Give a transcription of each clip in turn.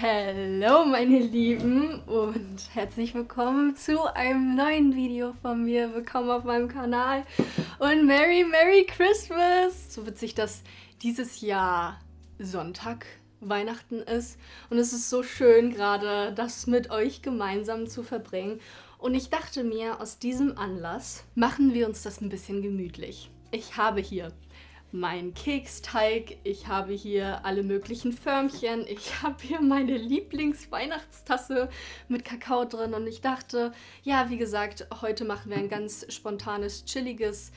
Hallo meine Lieben und herzlich willkommen zu einem neuen Video von mir. Willkommen auf meinem Kanal und Merry Christmas! So witzig, dass dieses Jahr Sonntag Weihnachten ist und es ist so schön gerade, das mit euch gemeinsam zu verbringen. Und ich dachte mir, aus diesem Anlass machen wir uns das ein bisschen gemütlich. Ich habe hier mein Keksteig, ich habe hier alle möglichen Förmchen, ich habe hier meine Lieblingsweihnachtstasse mit Kakao drin und ich dachte, ja, wie gesagt, heute machen wir ein ganz spontanes, chilliges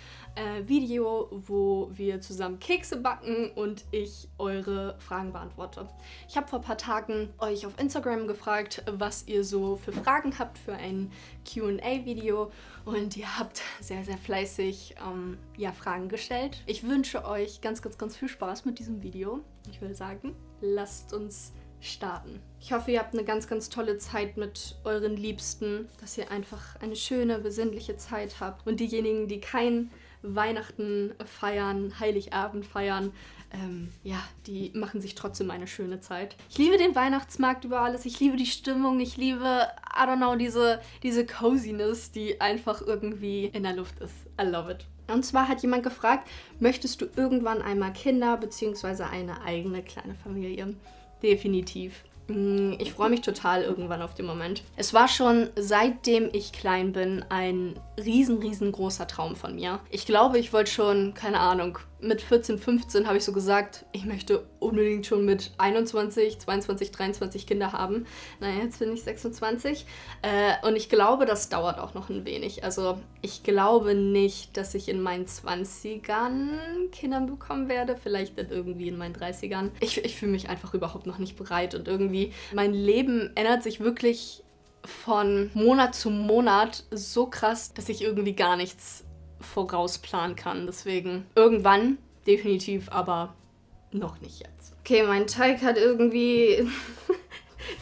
Video, wo wir zusammen Kekse backen und ich eure Fragen beantworte. Ich habe vor ein paar Tagen euch auf Instagram gefragt, was ihr so für Fragen habt für ein Q&A-Video und ihr habt sehr fleißig Fragen gestellt. Ich wünsche euch ganz viel Spaß mit diesem Video. Ich will sagen, lasst uns starten. Ich hoffe, ihr habt eine ganz tolle Zeit mit euren Liebsten, dass ihr einfach eine schöne, besinnliche Zeit habt. Und diejenigen, die kein Weihnachten feiern, Heiligabend feiern, die machen sich trotzdem eine schöne Zeit. Ich liebe den Weihnachtsmarkt über alles, ich liebe die Stimmung, ich liebe, I don't know, diese Coziness, die einfach irgendwie in der Luft ist. I love it. Und zwar hat jemand gefragt, möchtest du irgendwann einmal Kinder bzw. eine eigene kleine Familie? Definitiv. Ich freue mich total irgendwann auf den Moment. Es war schon seitdem ich klein bin ein riesengroßer Traum von mir. Ich glaube, ich wollte schon, keine Ahnung, mit 14, 15 habe ich so gesagt, ich möchte unbedingt schon mit 21, 22, 23 Kinder haben. Naja, jetzt bin ich 26 und ich glaube, das dauert auch noch ein wenig. Also ich glaube nicht, dass ich in meinen 20ern Kinder bekommen werde, vielleicht dann irgendwie in meinen 30ern. Ich fühle mich einfach überhaupt noch nicht bereit und irgendwie mein Leben ändert sich wirklich von Monat zu Monat so krass, dass ich irgendwie gar nichts vorausplanen kann. Deswegen irgendwann definitiv, aber noch nicht jetzt. Okay, mein Teig hat irgendwie...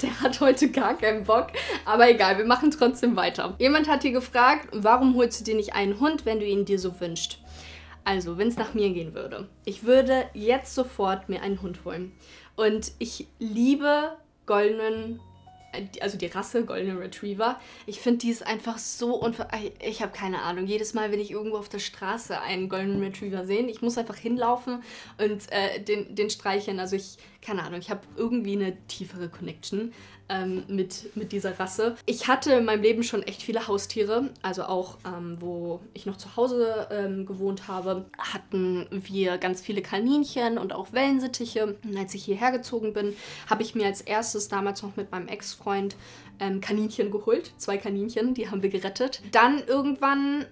Der hat heute gar keinen Bock. Aber egal, wir machen trotzdem weiter. Jemand hat hier gefragt, warum holst du dir nicht einen Hund, wenn du ihn dir so wünschst? Also, wenn es nach mir gehen würde. Ich würde jetzt sofort mir einen Hund holen. Und ich liebe die Rasse Golden Retriever. Ich finde, die ist einfach so ich habe keine Ahnung. Jedes Mal, wenn ich irgendwo auf der Straße einen Golden Retriever sehe, ich muss einfach hinlaufen und den streicheln. Also keine Ahnung, ich habe irgendwie eine tiefere Connection mit dieser Rasse. Ich hatte in meinem Leben schon echt viele Haustiere. Also auch, wo ich noch zu Hause gewohnt habe, hatten wir ganz viele Kaninchen und auch Wellensittiche. Und als ich hierher gezogen bin, habe ich mir als erstes damals noch mit meinem Ex-Freund Kaninchen geholt. 2 Kaninchen, die haben wir gerettet. Dann irgendwann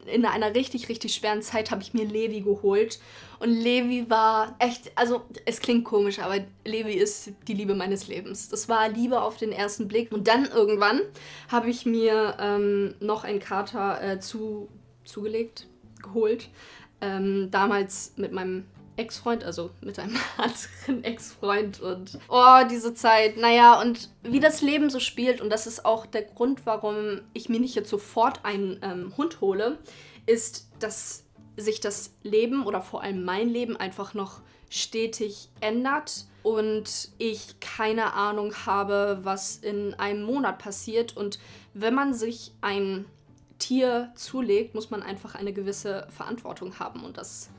in einer richtig schweren Zeit habe ich mir Levi geholt. Und Levi war echt, also es klingt komisch, aber Levi ist die Liebe meines Lebens. Das war Liebe auf den ersten Blick. Und dann irgendwann habe ich mir noch einen Kater geholt. Damals mit meinem Ex-Freund, also mit einem anderen Ex-Freund und diese Zeit, naja, und wie das Leben so spielt, und das ist auch der Grund, warum ich mir nicht jetzt sofort einen Hund hole, ist, dass sich das Leben oder vor allem mein Leben einfach noch stetig ändert und ich keine Ahnung habe, was in einem Monat passiert. Und wenn man sich ein Tier zulegt, muss man einfach eine gewisse Verantwortung haben und das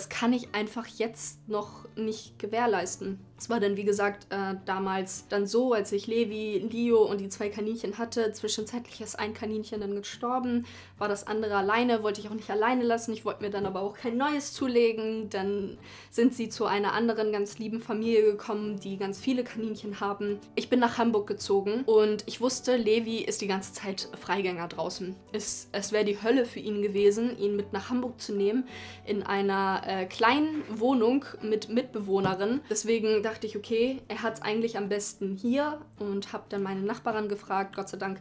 kann ich einfach jetzt noch nicht gewährleisten. Es war dann, wie gesagt, damals dann so, als ich Levi, Leo und die 2 Kaninchen hatte. Zwischenzeitlich ist ein Kaninchen dann gestorben, war das andere alleine, wollte ich auch nicht alleine lassen. Ich wollte mir dann aber auch kein neues zulegen. Dann sind sie zu einer anderen ganz lieben Familie gekommen, die ganz viele Kaninchen haben. Ich bin nach Hamburg gezogen und ich wusste, Levi ist die ganze Zeit Freigänger draußen. Es wäre die Hölle für ihn gewesen, ihn mit nach Hamburg zu nehmen, in einer kleinen Wohnung mit Mitbewohnerin. Deswegen dachte ich, okay, er hat es eigentlich am besten hier und habe dann meine Nachbarin gefragt. Gott sei Dank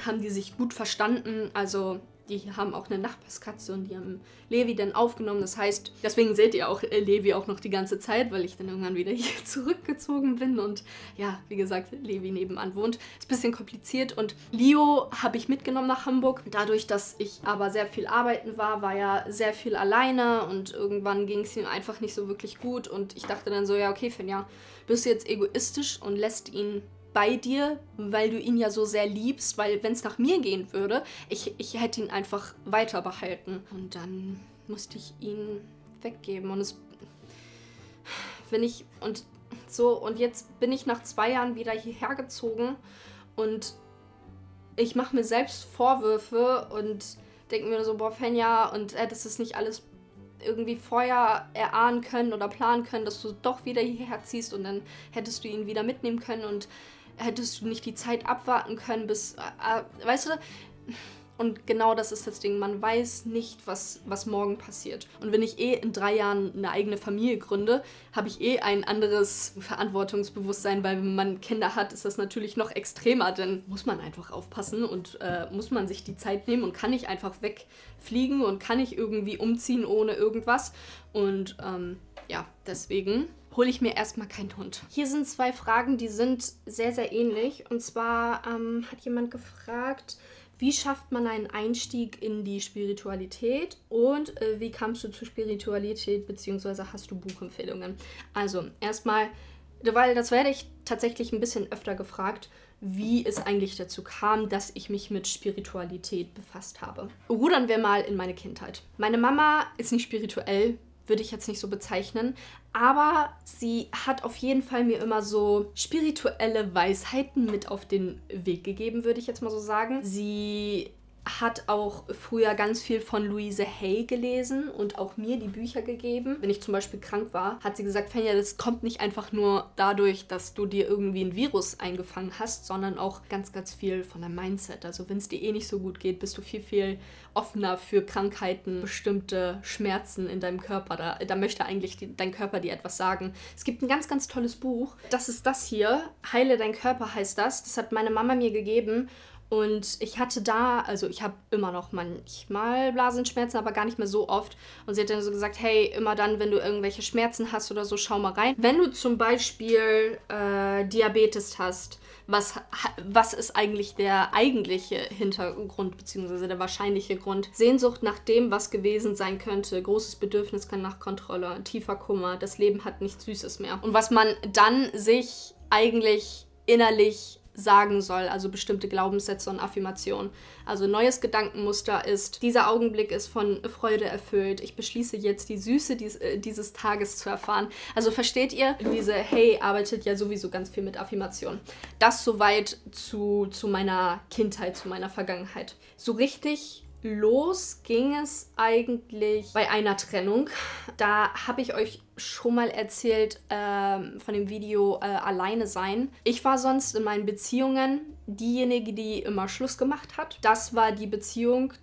haben die sich gut verstanden. Also die haben auch eine Nachbarskatze und die haben Levi dann aufgenommen. Das heißt, deswegen seht ihr auch Levi auch noch die ganze Zeit, weil ich dann irgendwann wieder hier zurückgezogen bin und ja, wie gesagt, Levi nebenan wohnt. Ist ein bisschen kompliziert und Leo habe ich mitgenommen nach Hamburg. Dadurch, dass ich aber sehr viel arbeiten war, war er sehr viel alleine und irgendwann ging es ihm einfach nicht so wirklich gut und ich dachte dann so, ja okay, Finja, bist du jetzt egoistisch und lässt ihn bei dir, weil du ihn ja so sehr liebst, weil wenn es nach mir gehen würde, ich hätte ihn einfach weiter behalten. Und dann musste ich ihn weggeben. Und und jetzt bin ich nach 2 Jahren wieder hierher gezogen und ich mache mir selbst Vorwürfe und denke mir so, boah, Fenja, und hättest es nicht alles irgendwie vorher erahnen können oder planen können, dass du doch wieder hierher ziehst und dann hättest du ihn wieder mitnehmen können und hättest du nicht die Zeit abwarten können, bis, weißt du, und genau das ist das Ding, man weiß nicht, was morgen passiert. Und wenn ich in 3 Jahren eine eigene Familie gründe, habe ich ein anderes Verantwortungsbewusstsein, weil wenn man Kinder hat, ist das natürlich noch extremer, denn muss man einfach aufpassen und muss man sich die Zeit nehmen und kann nicht einfach wegfliegen und kann nicht irgendwie umziehen ohne irgendwas. Und ja, deswegen hole ich mir erstmal keinen Hund. Hier sind 2 Fragen, die sind sehr, sehr ähnlich. Und zwar hat jemand gefragt, wie schafft man einen Einstieg in die Spiritualität und wie kamst du zur Spiritualität, beziehungsweise hast du Buchempfehlungen? Also erstmal, weil das werde ich tatsächlich ein bisschen öfter gefragt, wie es eigentlich dazu kam, dass ich mich mit Spiritualität befasst habe. Rudern wir mal in meine Kindheit. Meine Mama ist nicht spirituell, würde ich jetzt nicht so bezeichnen, aber sie hat auf jeden Fall mir immer so spirituelle Weisheiten mit auf den Weg gegeben, würde ich jetzt mal so sagen. Sie hat auch früher ganz viel von Louise Hay gelesen und auch mir die Bücher gegeben. Wenn ich zum Beispiel krank war, hat sie gesagt, Fenja, das kommt nicht einfach nur dadurch, dass du dir irgendwie ein Virus eingefangen hast, sondern auch ganz, ganz viel von deinem Mindset. Also wenn es dir eh nicht so gut geht, bist du viel, viel offener für Krankheiten, bestimmte Schmerzen in deinem Körper. Da möchte eigentlich dein Körper dir etwas sagen. Es gibt ein ganz, ganz tolles Buch. Das ist das hier. Heile dein Körper heißt das. Das hat meine Mama mir gegeben. Und ich hatte also ich habe immer noch manchmal Blasenschmerzen, aber gar nicht mehr so oft. Und sie hat dann so gesagt, hey, immer dann, wenn du irgendwelche Schmerzen hast oder so, schau mal rein. Wenn du zum Beispiel Diabetes hast, was ist eigentlich der eigentliche Hintergrund, beziehungsweise der wahrscheinliche Grund? Sehnsucht nach dem, was gewesen sein könnte, großes Bedürfnis nach Kontrolle, tiefer Kummer, das Leben hat nichts Süßes mehr. Und was man dann sich eigentlich innerlich sagen soll, also bestimmte Glaubenssätze und Affirmationen. Also neues Gedankenmuster ist, dieser Augenblick ist von Freude erfüllt. Ich beschließe jetzt, die Süße dieses Tages zu erfahren. Also versteht ihr, diese Hey arbeitet ja sowieso ganz viel mit Affirmationen. Das soweit zu meiner Kindheit, zu meiner Vergangenheit. So richtig los ging es eigentlich bei einer Trennung. Da habe ich euch schon mal erzählt von dem Video Alleine sein. Ich war sonst in meinen Beziehungen diejenige, die immer Schluss gemacht hat. Das war die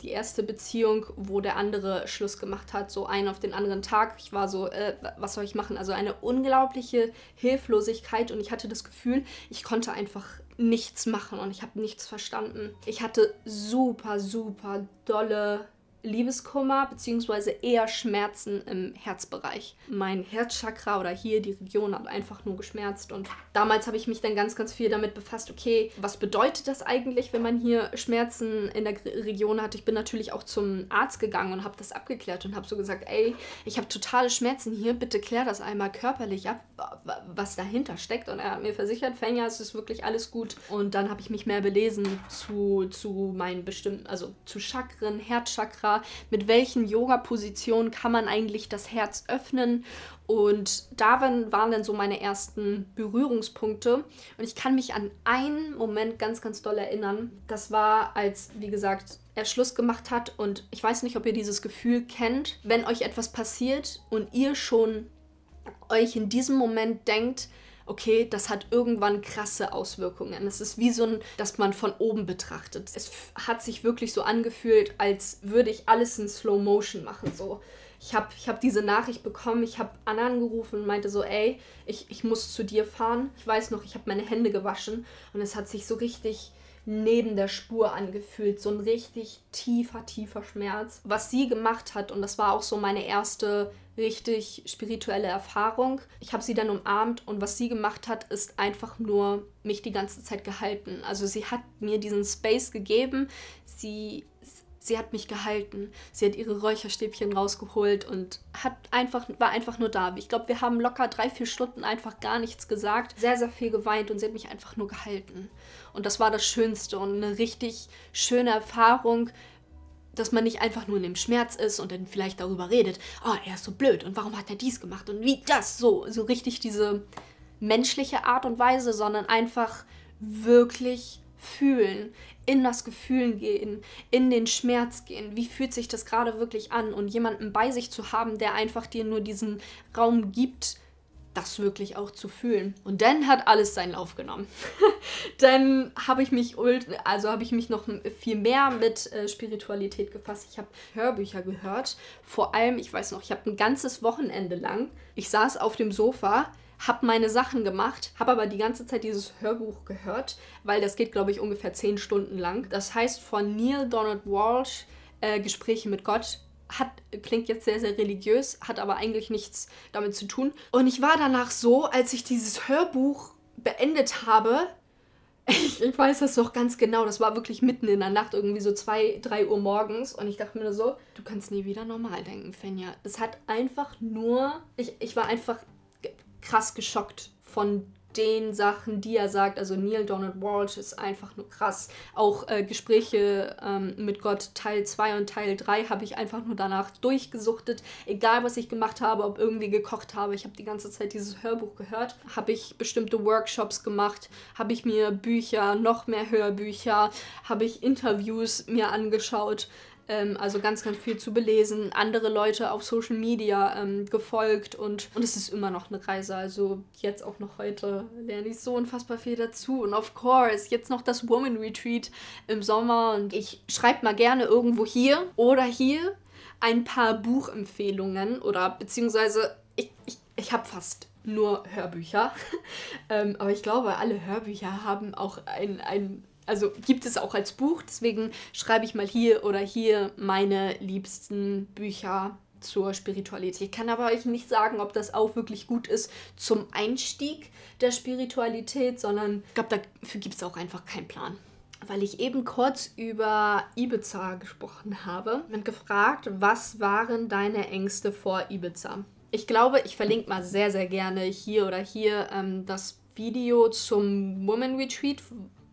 erste Beziehung, wo der andere Schluss gemacht hat, so einen auf den anderen Tag. Ich war so, was soll ich machen? Also eine unglaubliche Hilflosigkeit und ich hatte das Gefühl, ich konnte einfach nichts machen und ich habe nichts verstanden. Ich hatte super, super dolle Liebeskummer bzw. eher Schmerzen im Herzbereich. Mein Herzchakra oder hier die Region hat einfach nur geschmerzt und damals habe ich mich dann ganz, ganz viel damit befasst, okay, was bedeutet das eigentlich, wenn man hier Schmerzen in der Region hat? Ich bin natürlich auch zum Arzt gegangen und habe das abgeklärt und habe so gesagt, ey, ich habe totale Schmerzen hier, bitte klär das einmal körperlich ab, was dahinter steckt. Und er hat mir versichert, Fenja, es ist wirklich alles gut. Und dann habe ich mich mehr belesen zu meinen bestimmten, also zu Chakren, Herzchakra, mit welchen Yoga-Positionen kann man eigentlich das Herz öffnen. Und darin waren dann so meine ersten Berührungspunkte. Und ich kann mich an einen Moment ganz, ganz doll erinnern. Das war, als, wie gesagt, er Schluss gemacht hat. Und ich weiß nicht, ob ihr dieses Gefühl kennt, wenn euch etwas passiert und ihr schon euch in diesem Moment denkt, okay, das hat irgendwann krasse Auswirkungen. Es ist wie so dass man von oben betrachtet. Es hat sich wirklich so angefühlt, als würde ich alles in Slow Motion machen. So. Ich hab diese Nachricht bekommen, ich habe Anna angerufen und meinte so, ey, ich muss zu dir fahren. Ich weiß noch, ich habe meine Hände gewaschen und es hat sich so richtig neben der Spur angefühlt. So ein richtig tiefer, tiefer Schmerz. Was sie gemacht hat, und das war auch so meine erste richtig spirituelle Erfahrung. Ich habe sie dann umarmt und was sie gemacht hat, ist einfach nur mich die ganze Zeit gehalten. Also sie hat mir diesen Space gegeben. Sie hat mich gehalten. Sie hat ihre Räucherstäbchen rausgeholt und war einfach nur da. Ich glaube, wir haben locker 3-4 Stunden einfach gar nichts gesagt. Sehr, sehr viel geweint und sie hat mich einfach nur gehalten. Und das war das Schönste und eine richtig schöne Erfahrung, dass man nicht einfach nur in dem Schmerz ist und dann vielleicht darüber redet, oh, er ist so blöd und warum hat er dies gemacht und wie das, so richtig diese menschliche Art und Weise, sondern einfach wirklich fühlen, in das Gefühl gehen, in den Schmerz gehen. Wie fühlt sich das gerade wirklich an? Und jemanden bei sich zu haben, der einfach dir nur diesen Raum gibt, das wirklich auch zu fühlen. Und dann hat alles seinen Lauf genommen. Dann habe ich mich noch viel mehr mit Spiritualität gefasst. Ich habe Hörbücher gehört. Vor allem, ich weiß noch, ich habe ein ganzes Wochenende lang, ich saß auf dem Sofa, habe meine Sachen gemacht, habe aber die ganze Zeit dieses Hörbuch gehört, weil das geht, glaube ich, ungefähr 10 Stunden lang. Das heißt von Neale Donald Walsch, Gespräche mit Gott. Klingt jetzt sehr, sehr religiös, hat aber eigentlich nichts damit zu tun. Und ich war danach so, als ich dieses Hörbuch beendet habe, ich weiß das noch ganz genau, das war wirklich mitten in der Nacht, irgendwie so 2-3 Uhr morgens. Und ich dachte mir nur so, du kannst nie wieder normal denken, Fenja. Es hat einfach nur, ich war einfach krass geschockt von den Sachen, die er sagt. Also Neale Donald Walsch ist einfach nur krass. Auch Gespräche mit Gott Teil 2 und Teil 3 habe ich einfach nur danach durchgesuchtet. Egal, was ich gemacht habe, ob irgendwie gekocht habe. Ich habe die ganze Zeit dieses Hörbuch gehört. Habe ich bestimmte Workshops gemacht. Habe ich mir Bücher, noch mehr Hörbücher. Habe ich Interviews mir angeschaut. Also ganz, ganz viel zu belesen, andere Leute auf Social Media gefolgt und es ist immer noch eine Reise. Also jetzt auch noch heute lerne ich so unfassbar viel dazu. Und of course, jetzt noch das Woman Retreat im Sommer und ich schreibe mal gerne irgendwo hier oder hier ein paar Buchempfehlungen oder beziehungsweise ich habe fast nur Hörbücher, aber ich glaube, alle Hörbücher haben auch also gibt es auch als Buch, deswegen schreibe ich mal hier oder hier meine liebsten Bücher zur Spiritualität. Ich kann aber euch nicht sagen, ob das auch wirklich gut ist zum Einstieg der Spiritualität, sondern ich glaube, dafür gibt es auch einfach keinen Plan. Weil ich eben kurz über Ibiza gesprochen habe und gefragt, was waren deine Ängste vor Ibiza? Ich glaube, ich verlinke mal sehr, sehr gerne hier oder hier das Video zum Woman Retreat,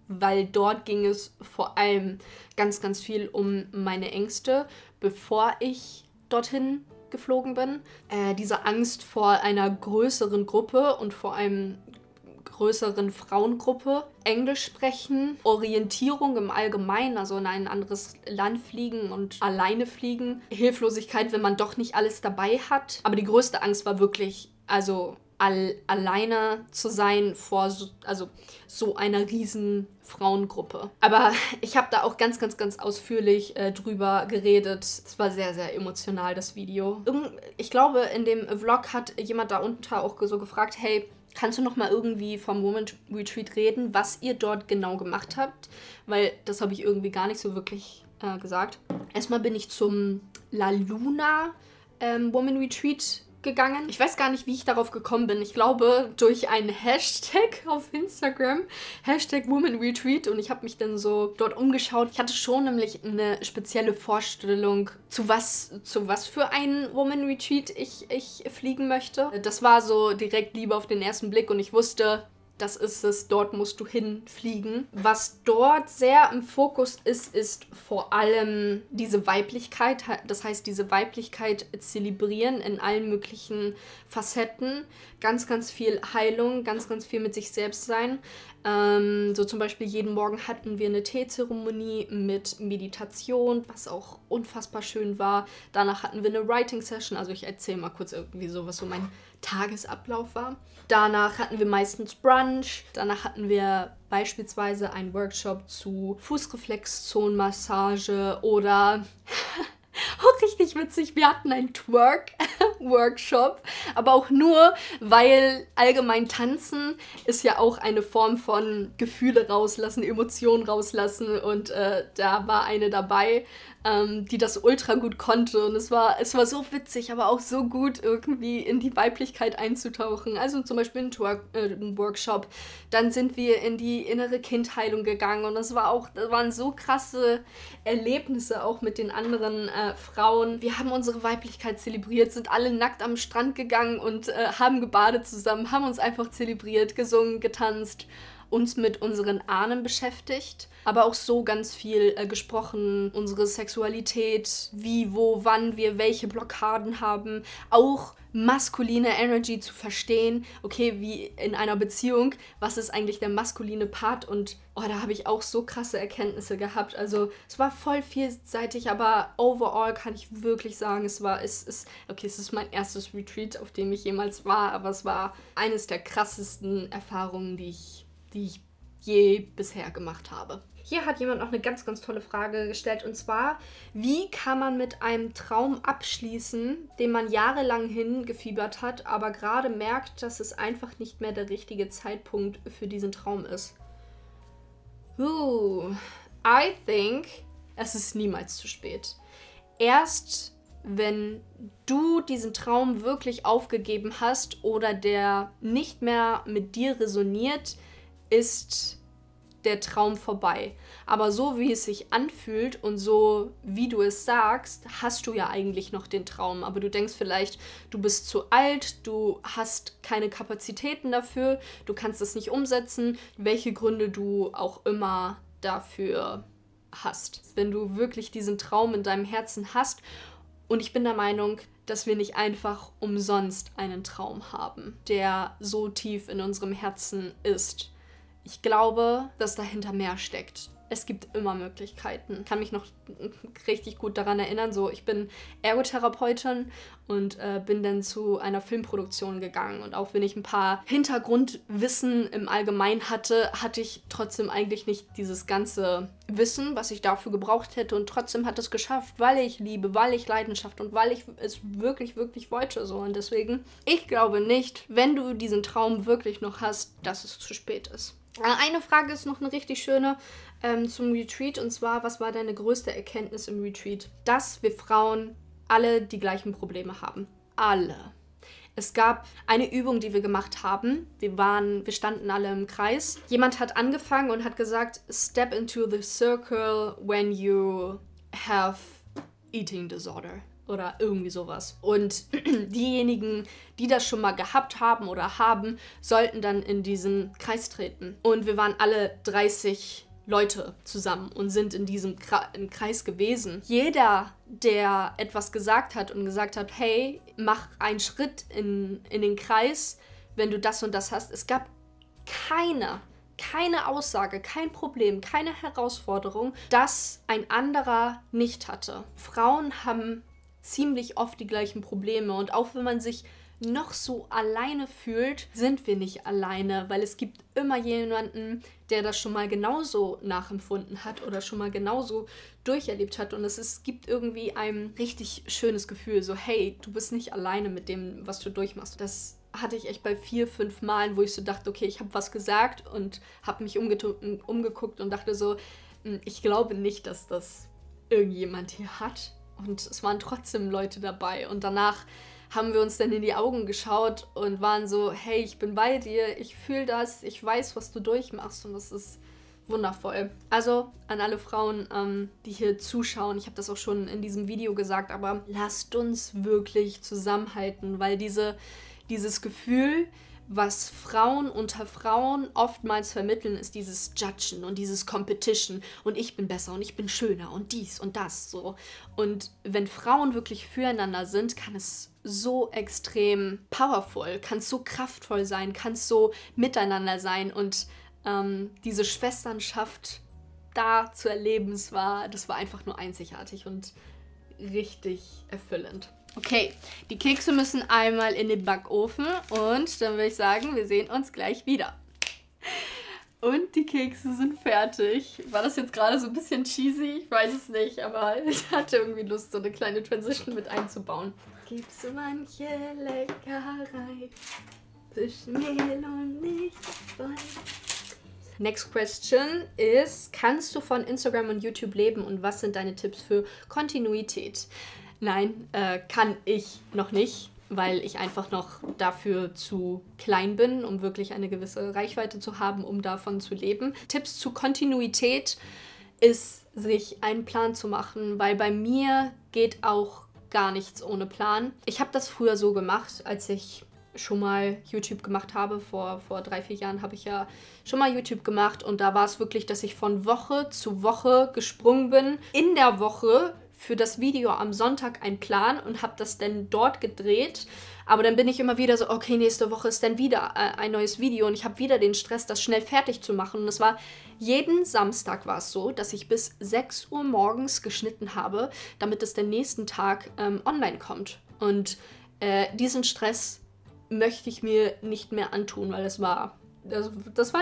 weil dort ging es vor allem ganz, ganz viel um meine Ängste, bevor ich dorthin geflogen bin. Diese Angst vor einer größeren Gruppe und vor allem größeren Frauengruppe, Englisch sprechen, Orientierung im Allgemeinen, also in ein anderes Land fliegen und alleine fliegen, Hilflosigkeit, wenn man doch nicht alles dabei hat. Aber die größte Angst war wirklich, also alleine zu sein vor so einer riesen Frauengruppe. Aber ich habe da auch ganz, ganz, ganz ausführlich drüber geredet. Es war sehr, sehr emotional, das Video. Ich glaube, in dem Vlog hat jemand da unten auch so gefragt, hey, kannst du noch mal irgendwie vom Woman Retreat reden, was ihr dort genau gemacht habt? Weil das habe ich irgendwie gar nicht so wirklich gesagt. Erstmal bin ich zum La Luna Woman Retreat gegangen. Ich weiß gar nicht, wie ich darauf gekommen bin. Ich glaube, durch einen Hashtag auf Instagram, Hashtag Woman Retreat, und ich habe mich dann so dort umgeschaut. Ich hatte schon nämlich eine spezielle Vorstellung, zu was für ein Woman Retreat ich fliegen möchte. Das war so direkt Liebe auf den ersten Blick und ich wusste, das ist es, dort musst du hinfliegen. Was dort sehr im Fokus ist vor allem diese Weiblichkeit. Das heißt, diese Weiblichkeit zelebrieren in allen möglichen Facetten. Ganz, ganz viel Heilung, ganz, ganz viel mit sich selbst sein. So zum Beispiel jeden Morgen hatten wir eine Teezeremonie mit Meditation, was auch unfassbar schön war. Danach hatten wir eine Writing-Session. Also ich erzähle mal kurz irgendwie so, was so mein Tagesablauf war. Danach hatten wir meistens Brunch. Danach hatten wir beispielsweise einen Workshop zu Fußreflexzonenmassage oder richtig witzig. Wir hatten einen Twerk-Workshop, aber auch nur, weil allgemein Tanzen ist ja auch eine Form von Gefühle rauslassen, Emotionen rauslassen und da war eine dabei, die das ultra gut konnte und es war so witzig, aber auch so gut irgendwie in die Weiblichkeit einzutauchen. Also zum Beispiel ein Workshop, dann sind wir in die innere Kindheilung gegangen und das waren so krasse Erlebnisse auch mit den anderen Frauen. Wir haben unsere Weiblichkeit zelebriert, sind alle nackt am Strand gegangen und haben gebadet zusammen, haben uns einfach zelebriert, gesungen, getanzt, uns mit unseren Ahnen beschäftigt, aber auch so ganz viel gesprochen, unsere Sexualität, wie, wo, wann wir welche Blockaden haben, auch maskuline Energy zu verstehen, okay, wie in einer Beziehung, was ist eigentlich der maskuline Part und da habe ich auch so krasse Erkenntnisse gehabt, also es war voll vielseitig, aber overall kann ich wirklich sagen, es ist mein erstes Retreat, auf dem ich jemals war, aber es war eines der krassesten Erfahrungen, die ich je bisher gemacht habe. Hier hat jemand noch eine ganz, ganz tolle Frage gestellt und zwar, wie kann man mit einem Traum abschließen, den man jahrelang hingefiebert hat, aber gerade merkt, dass es einfach nicht mehr der richtige Zeitpunkt für diesen Traum ist? I think, es ist niemals zu spät. Erst wenn du diesen Traum wirklich aufgegeben hast oder der nicht mehr mit dir resoniert, ist der Traum vorbei. Aber so wie es sich anfühlt und so wie du es sagst, hast du ja eigentlich noch den Traum. Aber du denkst vielleicht, du bist zu alt, du hast keine Kapazitäten dafür, du kannst es nicht umsetzen, welche Gründe du auch immer dafür hast. Wenn du wirklich diesen Traum in deinem Herzen hast, und ich bin der Meinung, dass wir nicht einfach umsonst einen Traum haben, der so tief in unserem Herzen ist. Ich glaube, dass dahinter mehr steckt. Es gibt immer Möglichkeiten. Ich kann mich noch richtig gut daran erinnern, ich bin Ergotherapeutin und bin dann zu einer Filmproduktion gegangen. Und auch wenn ich ein paar Hintergrundwissen im Allgemeinen hatte, hatte ich trotzdem eigentlich nicht dieses ganze Wissen, was ich dafür gebraucht hätte. Und trotzdem hat es geschafft, weil ich liebe, weil ich Leidenschaft und weil ich es wirklich, wirklich wollte. Und deswegen, ich glaube nicht, wenn du diesen Traum wirklich noch hast, dass es zu spät ist. Eine Frage ist noch eine richtig schöne zum Retreat und zwar, was war deine größte Erkenntnis im Retreat? Dass wir Frauen alle die gleichen Probleme haben. Alle. Es gab eine Übung, die wir gemacht haben. Wir standen alle im Kreis. Jemand hat angefangen und hat gesagt, step into the circle when you have eating disorder. Oder irgendwie sowas. Und diejenigen, die das schon mal gehabt haben oder haben, sollten dann in diesen Kreis treten. Und wir waren alle 30 Leute zusammen und sind in diesem Kreis gewesen. Jeder, der etwas gesagt hat und gesagt hat, hey, mach einen Schritt in den Kreis, wenn du das und das hast. Es gab keine Aussage, kein Problem, keine Herausforderung, das ein anderer nicht hatte. Frauen haben ziemlich oft die gleichen Probleme und auch wenn man sich noch so alleine fühlt, sind wir nicht alleine, weil es gibt immer jemanden, der das schon mal genauso nachempfunden hat oder schon mal genauso durcherlebt hat und es gibt irgendwie ein richtig schönes Gefühl, so hey, du bist nicht alleine mit dem, was du durchmachst. Das hatte ich echt bei 4, 5 Malen, wo ich so dachte, okay, ich habe was gesagt und habe mich umgeguckt und dachte so, ich glaube nicht, dass das irgendjemand hier hat. Und es waren trotzdem Leute dabei. Und danach haben wir uns dann in die Augen geschaut und waren so, hey, ich bin bei dir, ich fühle das, ich weiß, was du durchmachst. Und das ist wundervoll. Also an alle Frauen, die hier zuschauen, ich habe das auch schon in diesem Video gesagt, aber lasst uns wirklich zusammenhalten, weil dieses Gefühl, was Frauen unter Frauen oftmals vermitteln, ist dieses Judgen und dieses Competition und ich bin besser und ich bin schöner und dies und das so. Und wenn Frauen wirklich füreinander sind, kann es so extrem powerful, kann es so kraftvoll sein, kann es so miteinander sein und diese Schwesternschaft da zu erleben, das war einfach nur einzigartig und richtig erfüllend. Okay, die Kekse müssen einmal in den Backofen und dann würde ich sagen, wir sehen uns gleich wieder. Und die Kekse sind fertig. War das jetzt gerade so ein bisschen cheesy? Ich weiß es nicht, aber ich hatte irgendwie Lust, so eine kleine Transition mit einzubauen. Gibt's so manche Leckerei zwischen Mehl und Milch. Next question ist, kannst du von Instagram und YouTube leben und was sind deine Tipps für Kontinuität? Nein, kann ich noch nicht, weil ich einfach noch dafür zu klein bin, um wirklich eine gewisse Reichweite zu haben, um davon zu leben. Tipps zu Kontinuität ist, sich einen Plan zu machen, weil bei mir geht auch gar nichts ohne Plan. Ich habe das früher so gemacht, als ich schon mal YouTube gemacht habe. Vor 3-4 Jahren habe ich ja schon mal YouTube gemacht und da war es wirklich, dass ich von Woche zu Woche gesprungen bin. In der Woche für das Video am Sonntag einen Plan und habe das dann dort gedreht. Aber dann bin ich immer wieder so, okay, nächste Woche ist dann wieder ein neues Video und ich habe wieder den Stress, das schnell fertig zu machen. Und es war, jeden Samstag war es so, dass ich bis 6 Uhr morgens geschnitten habe, damit es den nächsten Tag online kommt. Und diesen Stress möchte ich mir nicht mehr antun, weil das war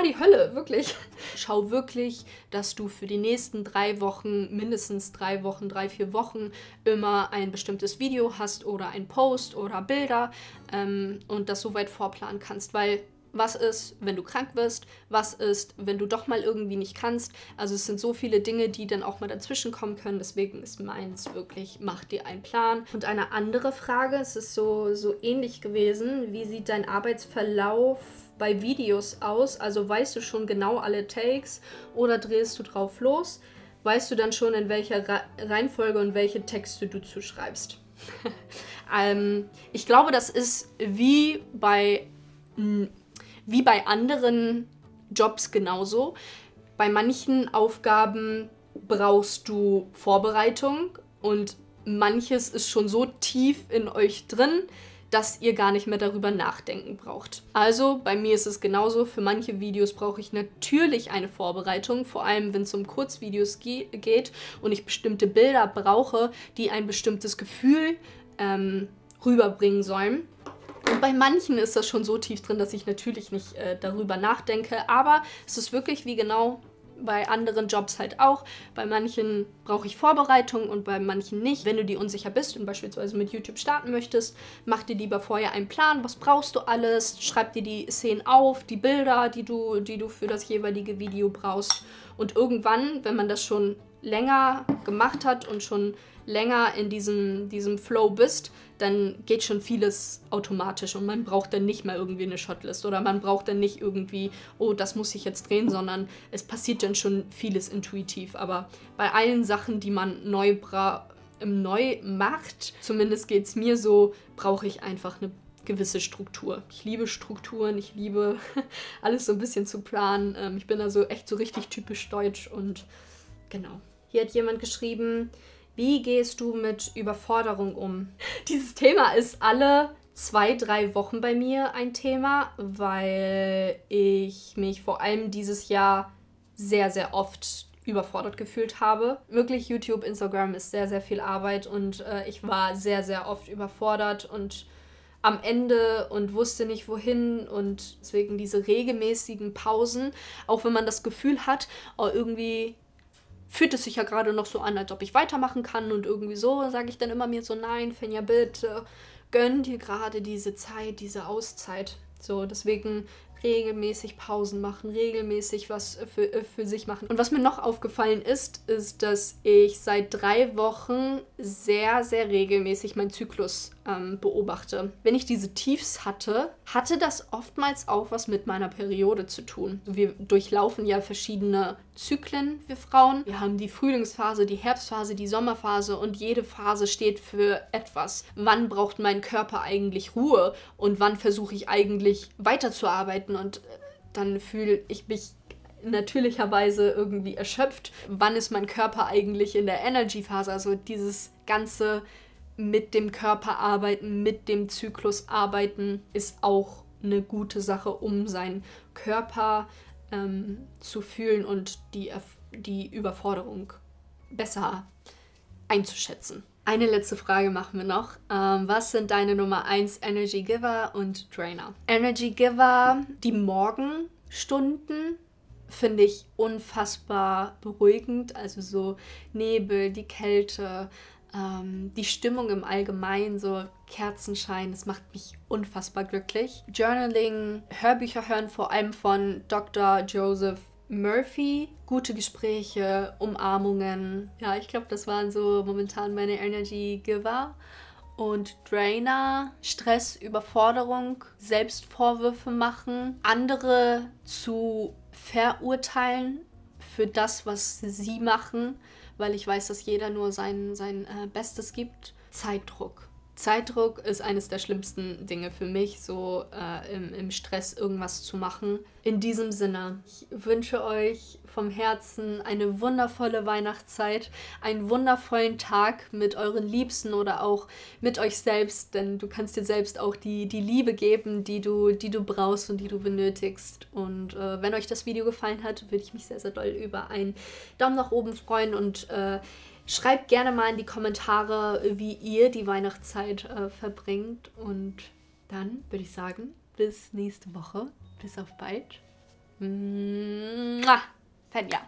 die Hölle, wirklich. Schau wirklich, dass du für die nächsten 3 Wochen, mindestens 3 Wochen, 3-4 Wochen immer ein bestimmtes Video hast oder ein Post oder Bilder und das so weit vorplanen kannst, weil was ist, wenn du krank wirst? Was ist, wenn du doch mal irgendwie nicht kannst? Also es sind so viele Dinge, die dann auch mal dazwischen kommen können. Deswegen ist meins wirklich, mach dir einen Plan. Und eine andere Frage, es ist so ähnlich gewesen. Wie sieht dein Arbeitsverlauf bei Videos aus? Also weißt du schon genau alle Takes oder drehst du drauf los? Weißt du dann schon, in welcher Reihenfolge und welche Texte du zuschreibst? Ich glaube, das ist wie bei anderen Jobs genauso. Bei manchen Aufgaben brauchst du Vorbereitung und manches ist schon so tief in euch drin, dass ihr gar nicht mehr darüber nachdenken braucht. Also bei mir ist es genauso. Für manche Videos brauche ich natürlich eine Vorbereitung, vor allem wenn es um Kurzvideos geht und ich bestimmte Bilder brauche, die ein bestimmtes Gefühl rüberbringen sollen. Und bei manchen ist das schon so tief drin, dass ich natürlich nicht darüber nachdenke. Aber es ist wirklich wie genau bei anderen Jobs halt auch. Bei manchen brauche ich Vorbereitung und bei manchen nicht. Wenn du dir unsicher bist und beispielsweise mit YouTube starten möchtest, mach dir lieber vorher einen Plan. Was brauchst du alles? Schreib dir die Szenen auf, die Bilder, die du für das jeweilige Video brauchst. Und irgendwann, wenn man das schon länger gemacht hat und schon länger in diesem Flow bist, dann geht schon vieles automatisch und man braucht dann nicht mehr irgendwie eine Shotlist oder man braucht dann nicht irgendwie, oh, das muss ich jetzt drehen, sondern es passiert dann schon vieles intuitiv. Aber bei allen Sachen, die man neu macht, zumindest geht es mir so, brauche ich einfach eine gewisse Struktur. Ich liebe Strukturen, ich liebe alles so ein bisschen zu planen. Ich bin also echt so richtig typisch deutsch und genau. Hier hat jemand geschrieben, wie gehst du mit Überforderung um? Dieses Thema ist alle 2-3 Wochen bei mir ein Thema, weil ich mich vor allem dieses Jahr sehr, sehr oft überfordert gefühlt habe. Wirklich, YouTube, Instagram ist sehr, sehr viel Arbeit und ich war sehr, sehr oft überfordert und am Ende und wusste nicht wohin und deswegen diese regelmäßigen Pausen, auch wenn man das Gefühl hat, oh, irgendwie fühlt es sich ja gerade noch so an, als ob ich weitermachen kann und irgendwie so, sage ich dann immer mir so, nein, Fenja, bitte, gönn dir gerade diese Zeit, diese Auszeit. So, deswegen regelmäßig Pausen machen, regelmäßig was für sich machen. Und was mir noch aufgefallen ist, dass ich seit 3 Wochen sehr, sehr regelmäßig meinen Zyklus beobachte. Wenn ich diese Tiefs hatte das oftmals auch was mit meiner Periode zu tun. Wir durchlaufen ja verschiedene Zyklen, wir Frauen. Wir haben die Frühlingsphase, die Herbstphase, die Sommerphase und jede Phase steht für etwas. Wann braucht mein Körper eigentlich Ruhe und wann versuche ich eigentlich weiterzuarbeiten und dann fühle ich mich natürlicherweise irgendwie erschöpft. Wann ist mein Körper eigentlich in der Energy-Phase? Also dieses ganze mit dem Körper arbeiten, mit dem Zyklus arbeiten, ist auch eine gute Sache, um seinen Körper zu fühlen und die Überforderung besser einzuschätzen. Eine letzte Frage machen wir noch. Was sind deine Nummer 1 Energy Giver und Drainer? Energy Giver, die Morgenstunden finde ich unfassbar beruhigend. Also so Nebel, die Kälte, die Stimmung im Allgemeinen, so Kerzenschein, das macht mich unfassbar glücklich. Journaling, Hörbücher hören, vor allem von Dr. Joseph Murphy. Gute Gespräche, Umarmungen. Ja, ich glaube, das waren so momentan meine Energy Giver. Und Drainer, Stress, Überforderung, Selbstvorwürfe machen, andere zu verurteilen für das, was sie machen, weil ich weiß, dass jeder nur sein Bestes gibt. Zeitdruck. Zeitdruck ist eines der schlimmsten Dinge für mich, so im Stress irgendwas zu machen. In diesem Sinne, ich wünsche euch vom Herzen eine wundervolle Weihnachtszeit, einen wundervollen Tag mit euren Liebsten oder auch mit euch selbst, denn du kannst dir selbst auch die Liebe geben, die du brauchst und die du benötigst. Und wenn euch das Video gefallen hat, würde ich mich sehr, sehr doll über einen Daumen nach oben freuen und schreibt gerne mal in die Kommentare, wie ihr die Weihnachtszeit verbringt. Und dann würde ich sagen, bis nächste Woche. Bis auf bald. Mua. Fenja.